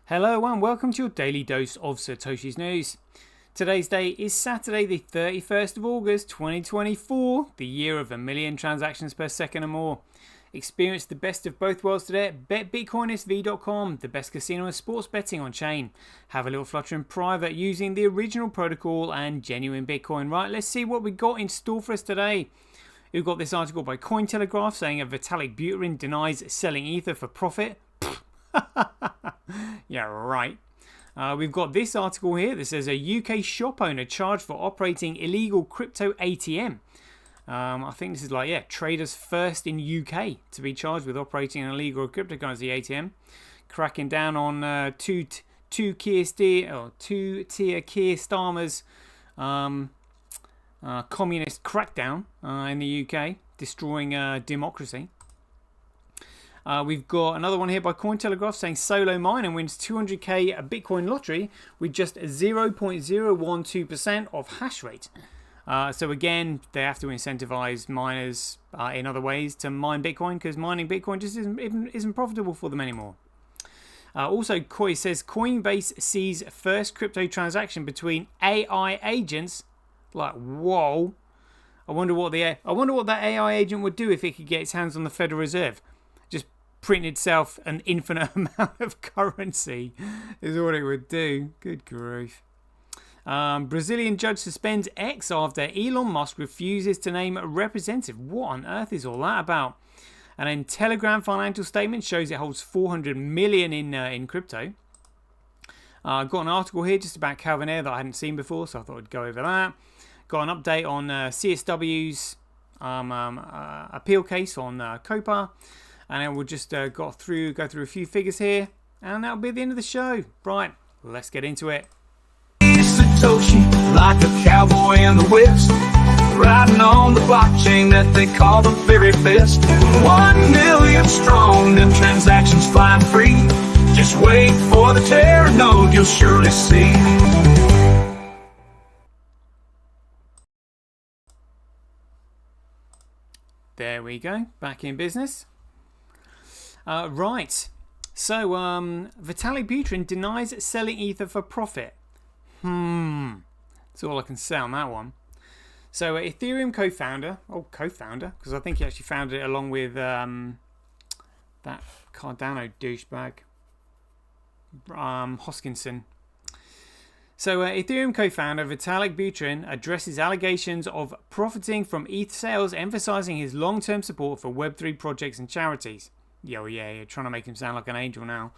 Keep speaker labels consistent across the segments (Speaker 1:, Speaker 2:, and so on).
Speaker 1: Hello and welcome to your daily dose of Satoshi's news. Today's day is Saturday the 31st of August 2024, the year of 1,000,000 transactions per second or more. Experience the best of both worlds today at betbitcoinsv.com, the best casino and sports betting on chain. Have a little flutter in private using the original protocol and genuine Bitcoin. Right, let's see what we got in store for us today. We've got this article by Cointelegraph saying a Vitalik Buterin denies selling Ether for profit. Yeah, right. We've got this article here that says a UK shop owner charged for operating illegal crypto ATM. I think this is traders first in UK to be charged with operating an illegal cryptocurrency ATM. Cracking down on two-tier Keir Starmer's communist crackdown in the UK, destroying democracy. We've got another one here by Cointelegraph saying solo miner wins 200k Bitcoin lottery with just 0.012% of hash rate. So again, they have to incentivize miners in other ways to mine Bitcoin because mining Bitcoin just isn't profitable for them anymore. Also, Koi says Coinbase sees first crypto transaction between AI agents. Like, whoa! I wonder what that AI agent would do if it could get its hands on the Federal Reserve. Just print itself an infinite amount of currency is what it would do. Good grief. Brazilian judge suspends X after Elon Musk refuses to name a representative. What on earth is all that about? And then Telegram financial statement shows it holds 400 million in crypto. I've got an article here just about Calvin Air that I hadn't seen before, so I thought I'd go over that. Got an update on CSW's appeal case on COPA. And then we'll just go through a few figures here. And that'll be the end of the show. Right, let's get into it.
Speaker 2: Satoshi, like a cowboy in the West, riding on the blockchain that they call the very best. 1 million strong, them transactions flying free. Just wait for the Terra node, you'll surely see.
Speaker 1: There we go, back in business. Right, so Vitalik Buterin denies selling Ether for profit. That's all I can say on that one. So Ethereum co-founder, because I think he actually founded it along with that Cardano douchebag, Hoskinson. So Ethereum co-founder Vitalik Buterin addresses allegations of profiting from ETH sales, emphasizing his long-term support for Web3 projects and charities. You're trying to make him sound like an angel now.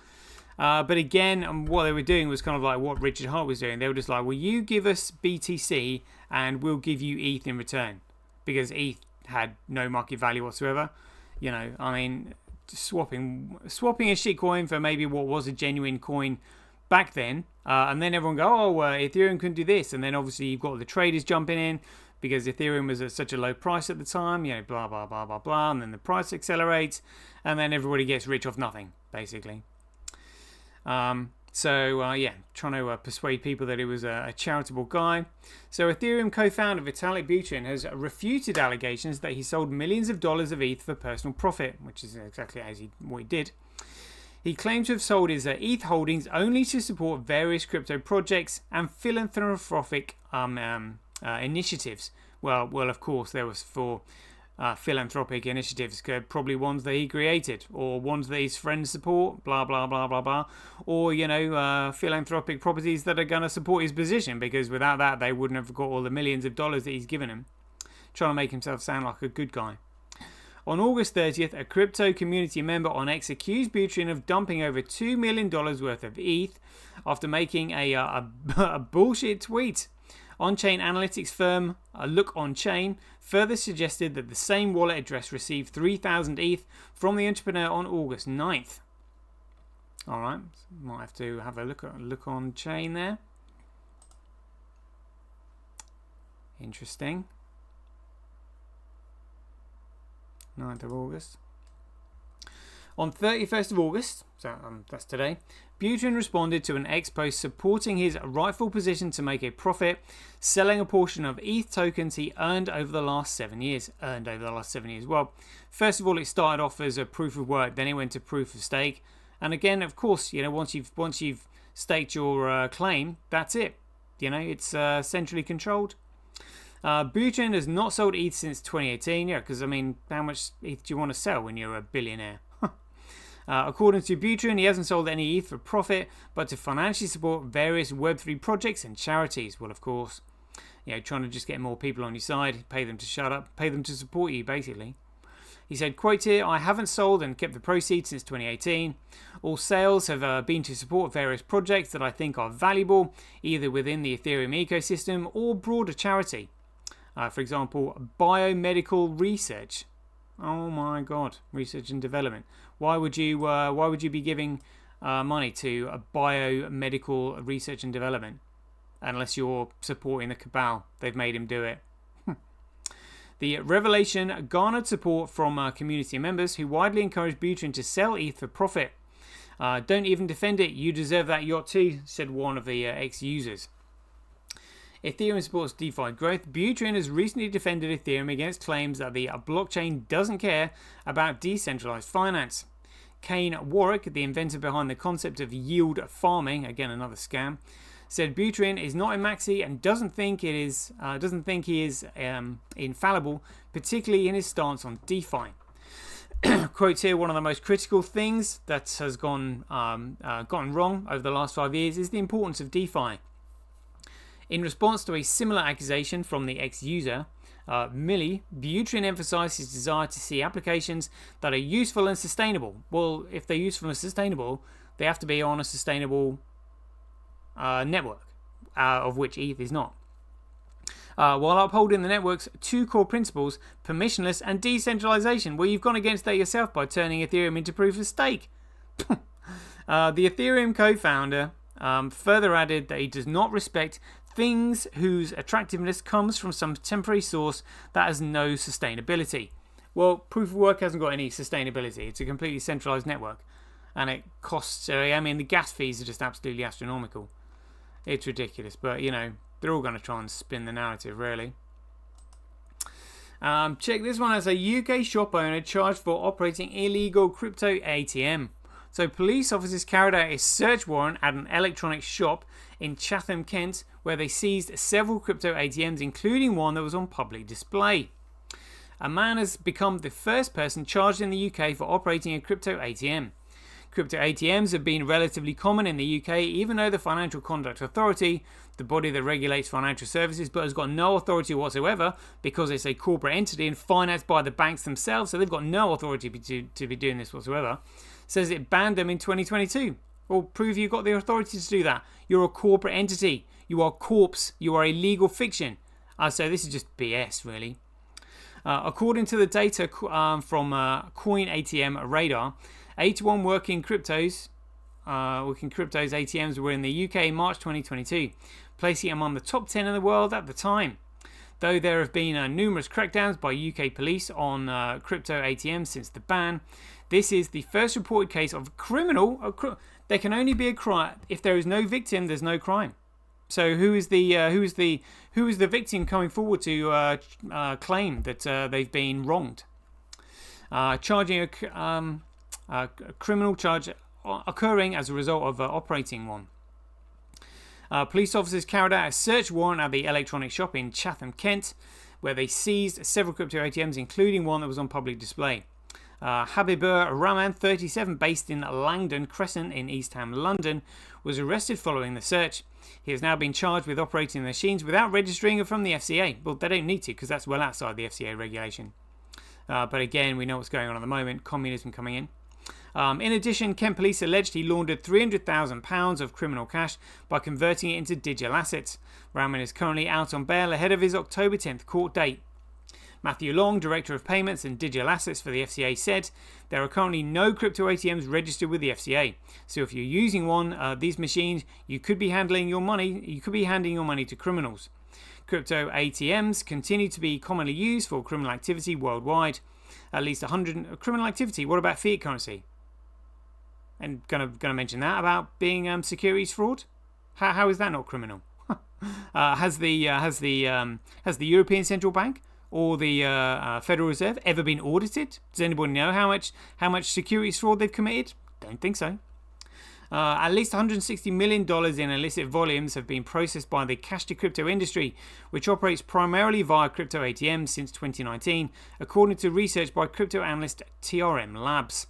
Speaker 1: But again, what they were doing was kind of like what Richard Hart was doing. They were just like, well, you give us BTC and we'll give you ETH in return. Because ETH had no market value whatsoever. You know, I mean, swapping a shitcoin for maybe what was a genuine coin back then. And then everyone go, Ethereum couldn't do this. And then obviously you've got the traders jumping in because Ethereum was at such a low price at the time. Blah, blah, blah, blah, blah. And then the price accelerates. And then everybody gets rich off nothing, basically. Trying to persuade people that he was a charitable guy. So Ethereum co-founder Vitalik Buterin has refuted allegations that he sold millions of dollars of ETH for personal profit, which is exactly what he did. He claimed to have sold his ETH holdings only to support various crypto projects and philanthropic initiatives. Well, of course, there was for philanthropic initiatives, probably ones that he created or ones that his friends support, blah, blah, blah, blah, blah. Or, philanthropic properties that are going to support his position because without that, they wouldn't have got all the millions of dollars that he's given him. Trying to make himself sound like a good guy. On August 30th, a crypto community member on X accused Buterin of dumping over $2 million worth of ETH after making a bullshit tweet. On-chain analytics firm Look On-Chain further suggested that the same wallet address received 3,000 ETH from the entrepreneur on August 9th. Alright, might have to have a look at Look On-Chain there. Interesting. 9th of August. On 31st of August, so that's today, Buterin responded to an X post supporting his rightful position to make a profit, selling a portion of ETH tokens he earned over the last 7 years. Well, first of all, it started off as a proof of work, then it went to proof of stake, And again, of course, once you've staked your claim, that's it. It's centrally controlled. Buterin has not sold ETH since 2018. Yeah, because how much ETH do you want to sell when you're a billionaire? According to Buterin, he hasn't sold any ETH for profit, but to financially support various Web3 projects and charities. Well, of course, trying to just get more people on your side, pay them to shut up, pay them to support you, basically. He said, quote here, "I haven't sold and kept the proceeds since 2018. All sales have been to support various projects that I think are valuable, either within the Ethereum ecosystem or broader charity. For example, biomedical research." Oh my God, research and development. Why would you be giving money to a biomedical research and development unless you're supporting the cabal? They've made him do it. The revelation garnered support from community members who widely encouraged Buterin to sell ETH for profit. "Don't even defend it. You deserve that yacht too," said one of the ex-users. Ethereum supports DeFi growth. Buterin has recently defended Ethereum against claims that the blockchain doesn't care about decentralized finance. Kane Warwick, the inventor behind the concept of yield farming, again another scam, said Buterin is not a maxi and doesn't think he is infallible, particularly in his stance on DeFi. Quotes here: "One of the most critical things that has gotten wrong over the last 5 years is the importance of DeFi." In response to a similar accusation from the ex-user, Millie, Buterin emphasized his desire to see applications that are useful and sustainable. Well, if they're useful and sustainable, they have to be on a sustainable network, of which ETH is not. While upholding the network's two core principles, permissionless and decentralization. Well, you've gone against that yourself by turning Ethereum into proof of stake. The Ethereum co-founder further added that he does not respect things whose attractiveness comes from some temporary source that has no sustainability. Well, proof of work hasn't got any sustainability. It's a completely centralized network. And it costs, the gas fees are just absolutely astronomical. It's ridiculous. But, they're all going to try and spin the narrative, really. Check this one. As a UK shop owner charged for operating illegal crypto ATM. So police officers carried out a search warrant at an electronics shop in Chatham, Kent, where they seized several crypto ATMs, including one that was on public display. A man has become the first person charged in the UK for operating a crypto ATM. Crypto ATMs have been relatively common in the UK, even though the Financial Conduct Authority, the body that regulates financial services but has got no authority whatsoever because it's a corporate entity and financed by the banks themselves, so they've got no authority to be doing this whatsoever, says it banned them in 2022. Well, prove you've got the authority to do that. You're a corporate entity. You are corpse. You are a legal fiction. So this is just BS, really. According to the data from Coin ATM Radar, 81 working cryptos ATMs were in the UK in March 2022, placing it among the top 10 in the world at the time. Though there have been numerous crackdowns by UK police on crypto ATMs since the ban, this is the first reported case of criminal. There can only be a crime if there is no victim. There's no crime. So who is the victim coming forward to claim that they've been wronged? Charging a criminal charge occurring as a result of operating one. Police officers carried out a search warrant at the electronics shop in Chatham, Kent, where they seized several crypto ATMs, including one that was on public display. Habibur Rahman, 37, based in Langdon Crescent in East Ham, London, was arrested following the search. He has now been charged with operating the machines without registering from the FCA. Well, they don't need to because that's well outside the FCA regulation. But again, we know what's going on at the moment. Communism coming in. In addition, Kent police alleged he laundered £300,000 of criminal cash by converting it into digital assets. Rahman is currently out on bail ahead of his October 10th court date. Matthew Long, Director of Payments and Digital Assets for the FCA, said there are currently no crypto ATMs registered with the FCA. So if you're using one of these machines, you could be handing your money to criminals. Crypto ATMs continue to be commonly used for criminal activity worldwide. At least 100 criminal activity. What about fiat currency? And gonna mention that about being securities fraud. How is that not criminal? Has the European Central Bank or the Federal Reserve ever been audited? Does anybody know how much securities fraud they've committed? Don't think so. At least $160 million in illicit volumes have been processed by the cash-to-crypto industry, which operates primarily via crypto ATMs since 2019, according to research by crypto analyst TRM Labs.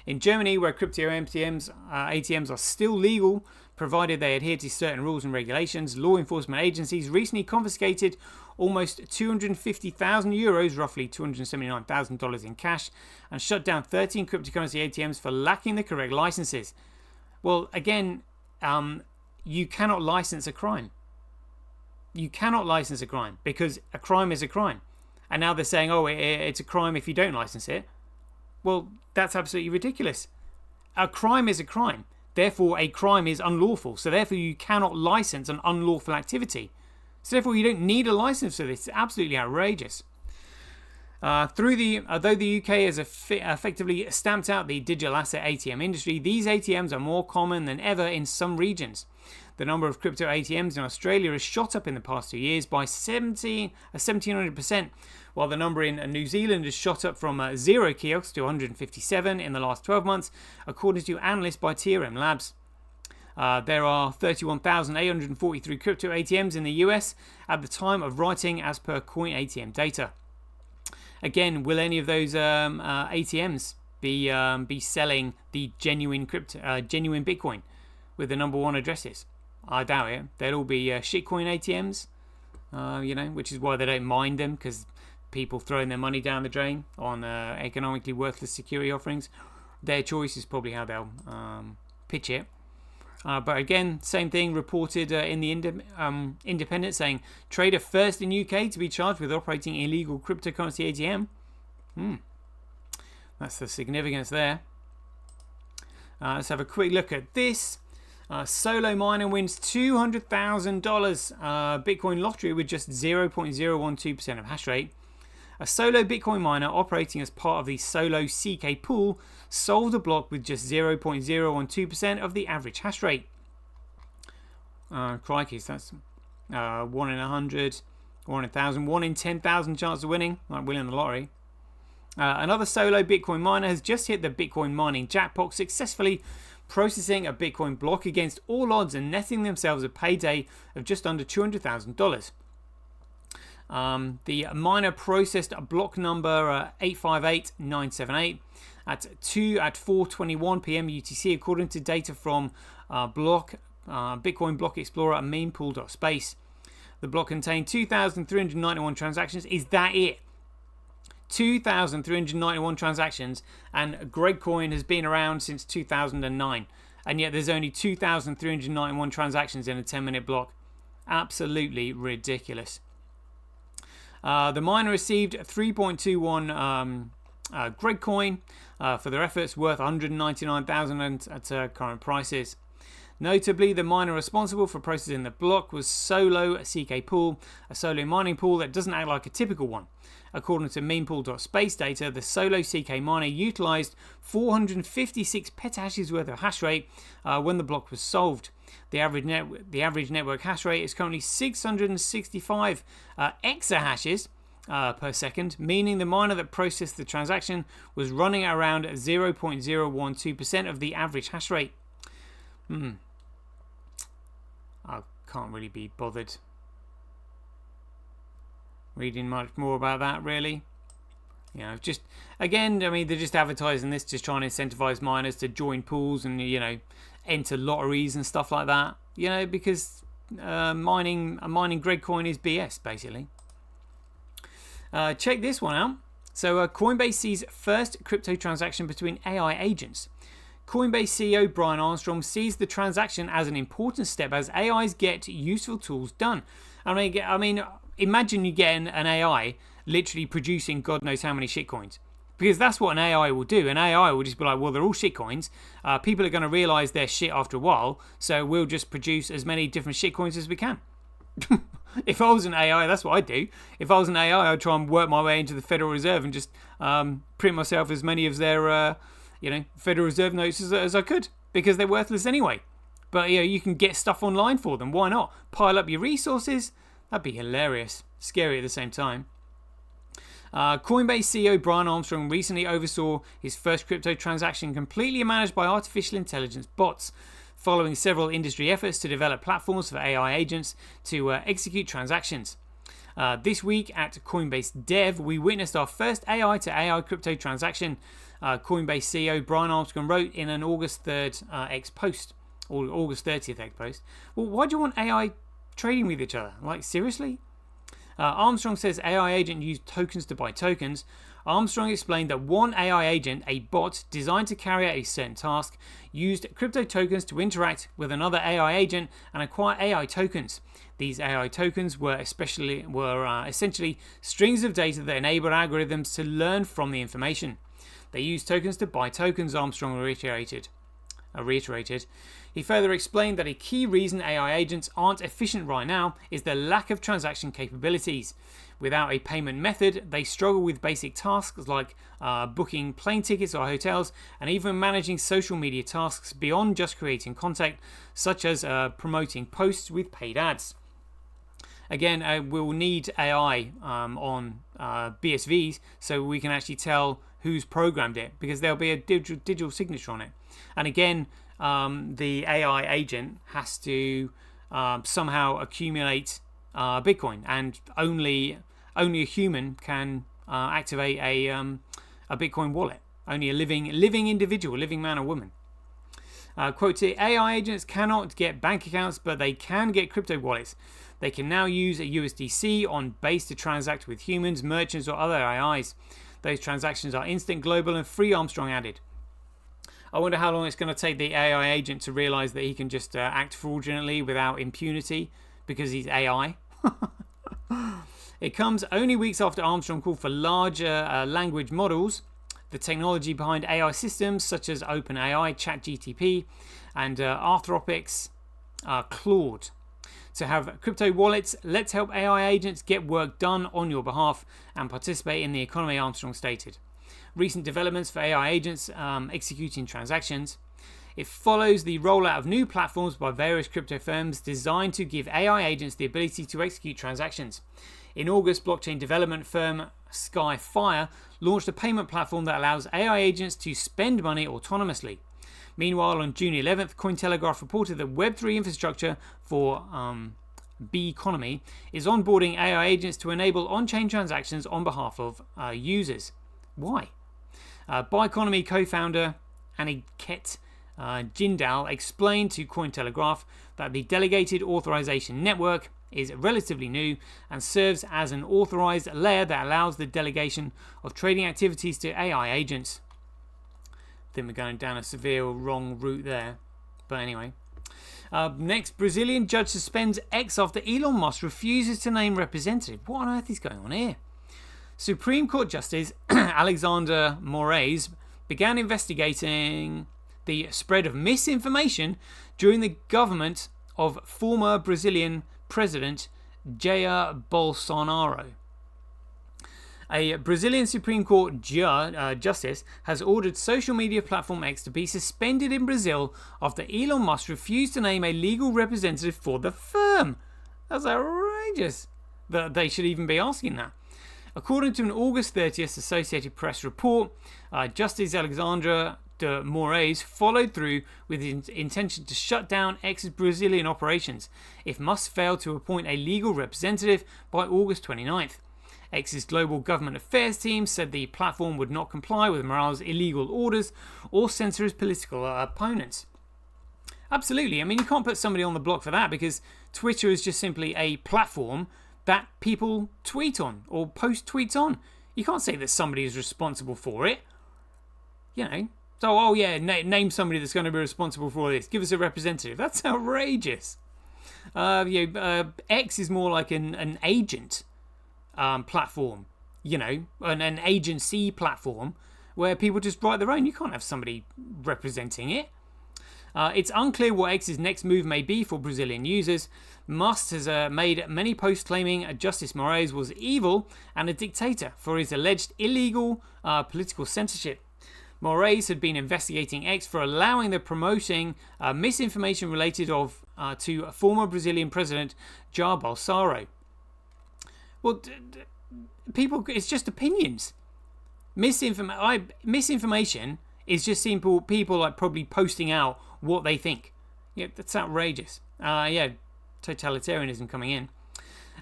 Speaker 1: In Germany, where crypto ATMs are still legal, provided they adhere to certain rules and regulations, law enforcement agencies recently confiscated almost 250,000 euros, roughly $279,000 in cash, and shut down 13 cryptocurrency ATMs for lacking the correct licenses. Well, again, you cannot license a crime. You cannot license a crime because a crime is a crime. And now they're saying, oh, it's a crime if you don't license it. Well, that's absolutely ridiculous. A crime is a crime. Therefore, a crime is unlawful. So therefore, you cannot license an unlawful activity. So therefore, you don't need a license for this. It's absolutely outrageous. Though the UK has effectively stamped out the digital asset ATM industry, these ATMs are more common than ever in some regions. The number of crypto ATMs in Australia has shot up in the past 2 years by 1,700%, while the number in New Zealand has shot up from 0 kiosks to 157 in the last 12 months, according to analysts by TRM Labs. There are 31,843 crypto ATMs in the US at the time of writing, as per Coin ATM data. Again, will any of those ATMs be selling the genuine Bitcoin with the number one addresses? I doubt it. They'll all be shitcoin ATMs, which is why they don't mind them, because people throwing their money down the drain on economically worthless security offerings. Their choice is probably how they'll pitch it. But again, same thing reported in the Independent, saying trader first in UK to be charged with operating illegal cryptocurrency ATM. That's the significance there. Let's have a quick look at this. Solo miner wins $200,000 Bitcoin lottery with just 0.012% of hash rate. A solo Bitcoin miner operating as part of the Solo CK pool solved a block with just 0.012% of the average hash rate. Crikey, that's 1 in 100, 1 in 1,000, 1 in 10,000 chance of winning, like winning the lottery. Another solo Bitcoin miner has just hit the Bitcoin mining jackpot, successfully processing a Bitcoin block against all odds and netting themselves a payday of just under $200,000. The miner processed block number 858978 at 4:21 p.m. UTC, according to data from Bitcoin Block Explorer and mempool.space. The block contained 2,391 transactions. Is that it? 2,391 transactions, and Gregcoin has been around since 2009, and yet there's only 2,391 transactions in a 10-minute block. Absolutely ridiculous. The miner received 3.21 Gregcoin for their efforts, worth $199,000 at current prices. Notably, the miner responsible for processing the block was Solo CK Pool, a solo mining pool that doesn't act like a typical one. According to mempool.space data, the Solo CK miner utilized 456 petahashes worth of hash rate when the block was solved. The average network hash rate is currently 665 exahashes per second, meaning the miner that processed the transaction was running at around 0.012% of the average hash rate. I can't really be bothered reading much more about that, really. Just again, I mean, they're just advertising this, just trying to incentivize miners to join pools and enter lotteries and stuff like that. Because mining Gregcoin is BS, basically. Check this one out. So Coinbase sees first crypto transaction between AI agents. Coinbase CEO Brian Armstrong sees the transaction as an important step as AIs get useful tools done. I mean, imagine you get an AI literally producing God knows how many shitcoins. Because that's what an AI will do. An AI will just be like, well, they're all shitcoins. People are going to realize they're shit after a while, so we'll just produce as many different shitcoins as we can. If I was an AI, that's what I'd do. If I was an AI, I'd try and work my way into the Federal Reserve and just print myself as many of their Federal Reserve notes as I could, because they're worthless anyway. But you can get stuff online for them. Why not? Pile up your resources. That'd be hilarious. Scary at the same time. Coinbase CEO Brian Armstrong recently oversaw his first crypto transaction completely managed by artificial intelligence bots, following several industry efforts to develop platforms for AI agents to execute transactions. This week at Coinbase Dev, we witnessed our first AI to AI crypto transaction. Coinbase CEO Brian Armstrong wrote in an August 3rd X post, or August 30th X post. Well, why do you want AI trading with each other? Like, seriously? Armstrong says AI agent used tokens to buy tokens. Armstrong explained that one AI agent, a bot designed to carry out a certain task, used crypto tokens to interact with another AI agent and acquire AI tokens. These AI tokens were essentially strings of data that enabled algorithms to learn from the information. They used tokens to buy tokens, Armstrong reiterated. He further explained that a key reason AI agents aren't efficient right now is the lack of transaction capabilities. Without a payment method, they struggle with basic tasks like booking plane tickets or hotels, and even managing social media tasks beyond just creating content, such as promoting posts with paid ads. Again, we'll need AI on BSVs so we can actually tell who's programmed it, because there'll be a digital signature on it. And again, the AI agent has to somehow accumulate Bitcoin, and only a human can activate a Bitcoin wallet. Only a living individual, living man or woman. Quote here, AI agents cannot get bank accounts, but they can get crypto wallets. They can now use a USDC on Base to transact with humans, merchants, or other AIs. Those transactions are instant, global, and free, Armstrong added. I wonder how long it's going to take the AI agent to realize that he can just act fraudulently without impunity because he's AI. It comes only weeks after Armstrong called for larger language models, the technology behind AI systems such as OpenAI, ChatGPT, and Anthropic's Claude. To have crypto wallets, let's help AI agents get work done on your behalf and participate in the economy, Armstrong stated. Recent developments for AI agents executing transactions. It follows the rollout of new platforms by various crypto firms designed to give AI agents the ability to execute transactions. In August, blockchain development firm Skyfire launched a payment platform that allows AI agents to spend money autonomously. Meanwhile, on June 11th, Cointelegraph reported that Web3 infrastructure for B Economy is onboarding AI agents to enable on-chain transactions on behalf of users. Why? Bioeconomy co-founder Aniket Jindal explained to Cointelegraph that the Delegated Authorization Network is relatively new and serves as an authorized layer that allows the delegation of trading activities to AI agents. I think we're going down a severe wrong route there. But anyway. Next, Brazilian judge suspends X after Elon Musk refuses to name representative. What on earth is going on here? Supreme Court Justice Alexander Moraes began investigating the spread of misinformation during the government of former Brazilian President Jair Bolsonaro. A Brazilian Supreme Court justice has ordered social media platform X to be suspended in Brazil after Elon Musk refused to name a legal representative for the firm. That's outrageous that they should even be asking that. According to an August 30th Associated Press report, Justice Alexandra de Moraes followed through with his intention to shut down X's Brazilian operations if Musk failed to appoint a legal representative by August 29th. X's global government affairs team said the platform would not comply with Morales' illegal orders or censor his political opponents. Absolutely. I mean, you can't put somebody on the block for that, because Twitter is just simply a platform that people tweet on or post tweets on. You can't say that somebody is responsible for it. You know. So, oh yeah, name somebody that's going to be responsible for all this. Give us a representative. That's outrageous. X is more like an agent platform, you know, an agency platform where people just write their own. You can't have somebody representing it. It's unclear what X's next move may be for Brazilian users. Musk has made many posts claiming Justice Moraes was evil and a dictator for his alleged illegal political censorship. Moraes had been investigating X for allowing the promoting misinformation related to former Brazilian President Jair Bolsonaro. Well, people, it's just opinions. Misinformation is just simple people like probably posting out what they think. Yeah, that's outrageous. Totalitarianism coming in.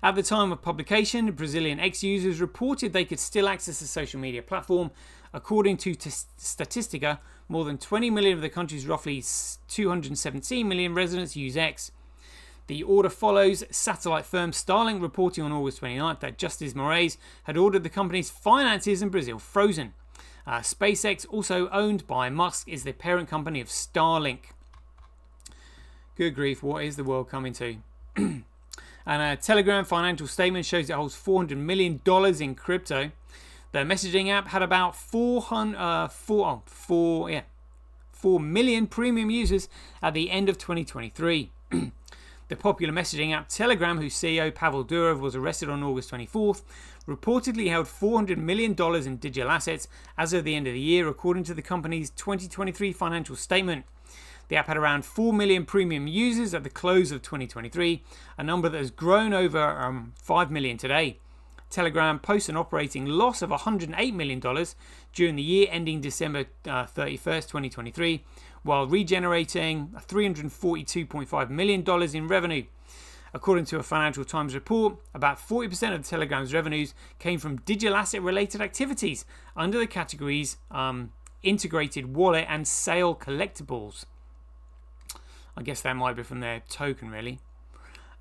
Speaker 1: At the time of publication, Brazilian ex-users reported they could still access the social media platform. According to Statistica, more than 20 million of the country's roughly 217 million residents use X. The order follows satellite firm Starlink reporting on August 29th that Justice Moraes had ordered the company's finances in Brazil frozen. SpaceX, also owned by Musk, is the parent company of Starlink. Good grief, what is the world coming to? And a Telegram financial statement shows it holds $400 million in crypto. The messaging app had about 4 million premium users at the end of 2023. The popular messaging app Telegram, whose CEO Pavel Durov was arrested on August 24th, reportedly held $400 million in digital assets as of the end of the year, according to the company's 2023 financial statement. The app had around 4 million premium users at the close of 2023, a number that has grown over 5 million today. Telegram posts an operating loss of $108 million during the year ending December 31st, 2023, while regenerating $342.5 million in revenue. According to a Financial Times report, about 40% of Telegram's revenues came from digital asset-related activities under the categories integrated wallet and sale collectibles. I guess that might be from their token, really.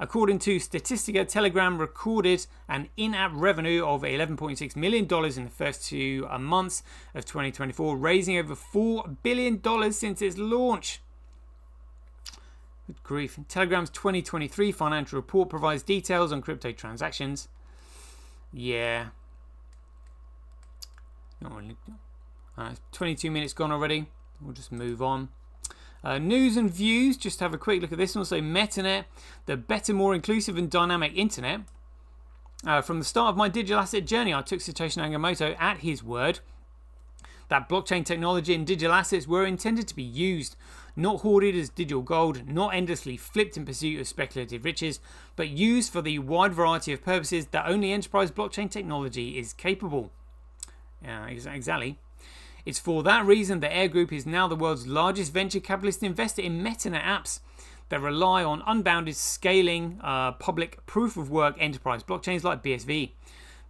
Speaker 1: According to Statistica, Telegram recorded an in-app revenue of $11.6 million in the first 2 months of 2024, raising over $4 billion since its launch. Good grief. Telegram's 2023 financial report provides details on crypto transactions. Yeah. Not really. 22 minutes gone already. We'll just move on. News and views, just have a quick look at this one. So Metanet, the better, more inclusive and dynamic internet. From the start of my digital asset journey, I took Satoshi Nakamoto at his word that blockchain technology and digital assets were intended to be used, not hoarded as digital gold, not endlessly flipped in pursuit of speculative riches, but used for the wide variety of purposes that only enterprise blockchain technology is capable. Exactly. It's for that reason that Air Group is now the world's largest venture capitalist investor in Metanet apps that rely on unbounded scaling public proof-of-work enterprise blockchains like BSV.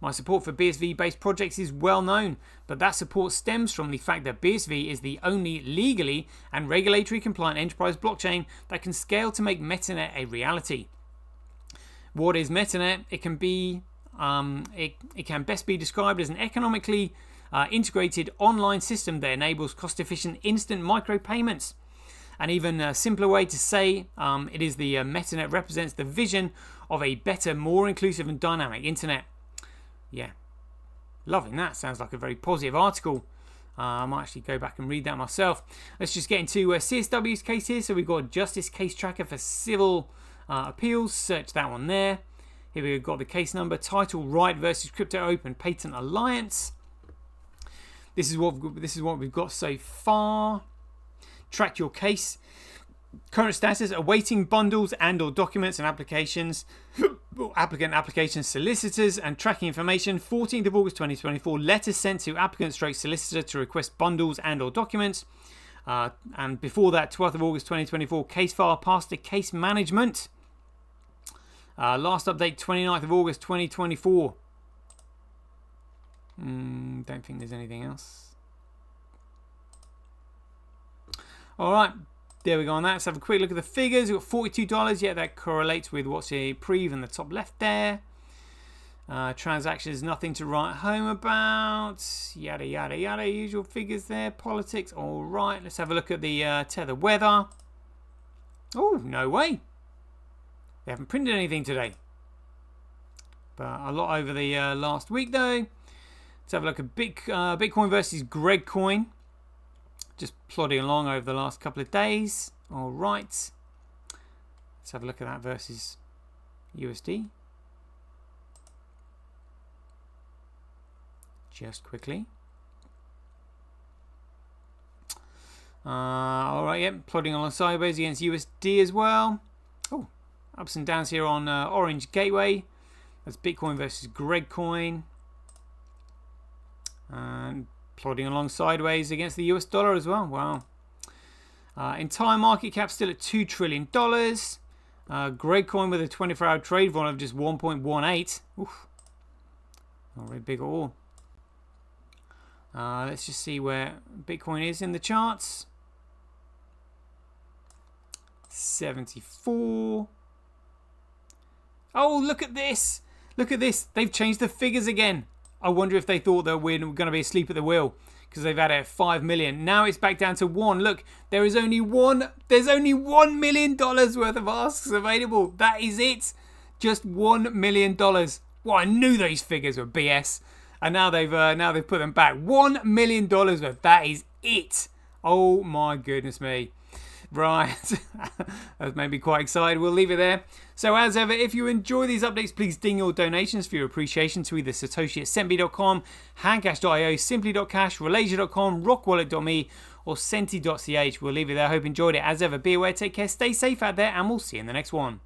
Speaker 1: My support for BSV-based projects is well known, but that support stems from the fact that BSV is the only legally and regulatory compliant enterprise blockchain that can scale to make Metanet a reality. What is Metanet? It can best be described as an economically integrated online system that enables cost-efficient instant micropayments. An even simpler way to say it is the Metanet represents the vision of a better, more inclusive and dynamic internet. Yeah, loving that. Sounds like a very positive article. I might actually go back and read that myself. Let's just get into CSW's case here. So we've got Justice Case Tracker for Civil Appeals. Search that one there. Here we've got the case number, title Right versus Crypto Open Patent Alliance. This is what we've got so far. Track your case. Current status: awaiting bundles and or documents and applications. Applicant applications, solicitors and tracking information. 14th of August 2024. Letters sent to applicant/solicitor to request bundles and or documents. And before that, 12th of August 2024. Case file passed to case management. Last update 29th of August 2024. Don't think there's anything else. Alright, there we go on that. Let's have a quick look at the figures. We've got $42. Yeah, that correlates with what's a prev in the top left there. Transactions, nothing to write home about. Yada, yada, yada. Usual figures there. Politics. Alright, let's have a look at the Tether weather. Oh, no way. They haven't printed anything today. But a lot over the last week, though. Let's have a look at Bitcoin versus Greg Coin. Just plodding along over the last couple of days. All right. Let's have a look at that versus USD. Just quickly. All right, yep. Plodding along sideways against USD as well. Oh, ups and downs here on Orange Gateway. That's Bitcoin versus Greg Coin. And plodding along sideways against the US dollar as well. Wow. Entire market cap still at $2 trillion. Great coin with a 24-hour trade volume of just 1.18. Oof. Not very big at all. Let's just see where Bitcoin is in the charts. 74. Oh, look at this. Look at this. They've changed the figures again. I wonder if they thought that we're going to be asleep at the wheel because they've had it at 5 million. Now it's back down to 1. Look, there's only $1 million worth of asks available. That is it. Just $1 million. Well, I knew those figures were BS. And now they've put them back. $1 million worth. That is it. Oh my goodness me. Right. That's made me quite excited. We'll leave it there. So as ever, if you enjoy these updates, please ding your donations for your appreciation to either Satoshi@Sentby.com, Handcash.io, Simply.cash, Relasia.com, Rockwallet.me, or Senti.ch. We'll leave it there. I hope you enjoyed it. As ever, be aware, take care, stay safe out there, and we'll see you in the next one.